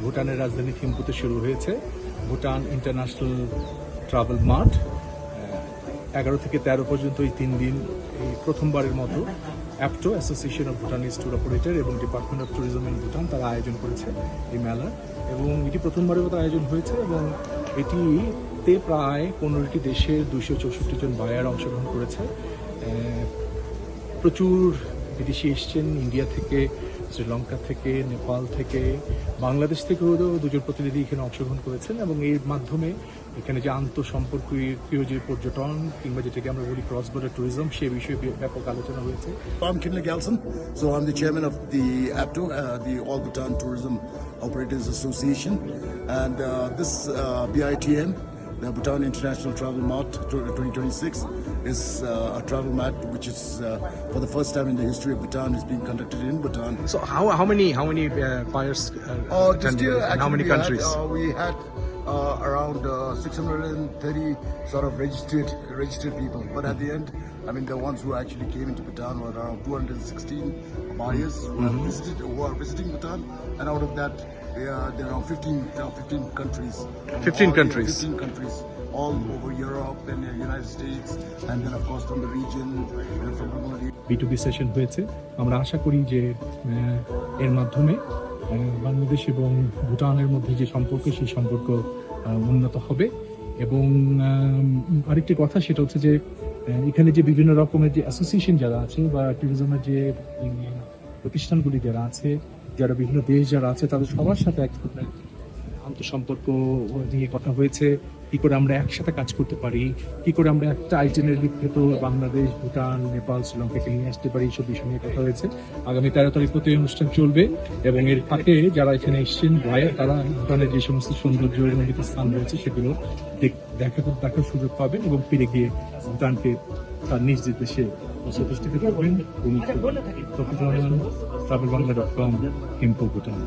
ভুটানের রাজধানী থিম্পুতে শুরু হয়েছে ভুটান ইন্টারন্যাশনাল ট্রাভেল মার্ট। 11 থেকে 13 পর্যন্ত এই 3 দিন এই প্রথমবারের মতো ABTO association of Bhutanese tour operator এবং department of tourism in Bhutan তারা আয়োজন করেছে এই মেলা, এবং এটি প্রথমবারের মতো আয়োজন হয়েছে এবং এটিতে প্রায় 15টি দেশের 264 জন বায়ার অংশগ্রহণ করেছে। প্রচুর বিদেশি এসছেন, ইন্ডিয়া থেকে, শ্রীলঙ্কা থেকে, নেপাল থেকে, বাংলাদেশ থেকেও 2 জন প্রতিনিধি এখানে অংশগ্রহণ করেছেন, এবং এর মাধ্যমে এখানে যে আন্তঃসম্পর্কীয় যে পর্যটন কিংবা যেটাকে আমরা বলি ক্রস বর্ডার ট্যুরিজম সে বিষয়ে ব্যাপক আলোচনা হয়েছে। I'm Kinley Galson, so I'm the chairman of the APTO, the All Bhutan Tourism Operators Association, and this BITM, the Bhutan International Travel Mart 2026, is a travel mart which is for the first time in the history of Bhutan is being conducted in Bhutan. So how many buyers attended, and how many countries? We had around 630 sort of registered people, but at the end, I mean, the ones who actually came into Bhutan were around 216 buyers who are visiting Bhutan, and out of that, there are 15 countries. 15 countries. 15 countries, all over Europe and the United States, and then of course from the region, from Bangladesh. B2B session হয়েছে। আমরা আশা করি যে এর মাধ্যমে বাংলাদেশ এবং ভুটানের মধ্যে যে সম্পর্ক সেই সম্পর্ক উন্নত হবে। এবং আরেকটি কথা সেটা হচ্ছে যে এখানে যে বিভিন্ন রকমের যে অ্যাসোসিয়েশন যারা আছে বা ট্যুরিজমের যে প্রতিষ্ঠানগুলি যারা আছে, যারা বিভিন্ন দেশ যারা আছে, তাদের সবার সাথে এক ধরনের আন্তঃসম্পর্ক নিয়ে কথা হয়েছে। কি করে আমরা একসাথে কাজ করতে পারি, কি করে আমরা একটা আইটিনারি ভেতর বাংলাদেশ, ভুটান, নেপাল, শ্রীলঙ্কাকে নিয়ে আসতে পারি, এইসব বিষয় নিয়ে কথা হয়েছে। আগামী 13 তারিখ পর্যন্ত এই অনুষ্ঠান চলবে, এবং এর ফাঁকে যারা এখানে এসছেন ভাইয়া, তারা ভুটানের যে সমস্ত সৌন্দর্য রঞ্জিত স্থান রয়েছে সেগুলো দেখার সুযোগ পাবেন এবং ফিরে গিয়ে ভুটানকে তার নিজ দেশে প্রতিষ্ঠিত করবেন। ট্রাভেলবাংলা.com, থিম্পু, ভুটান।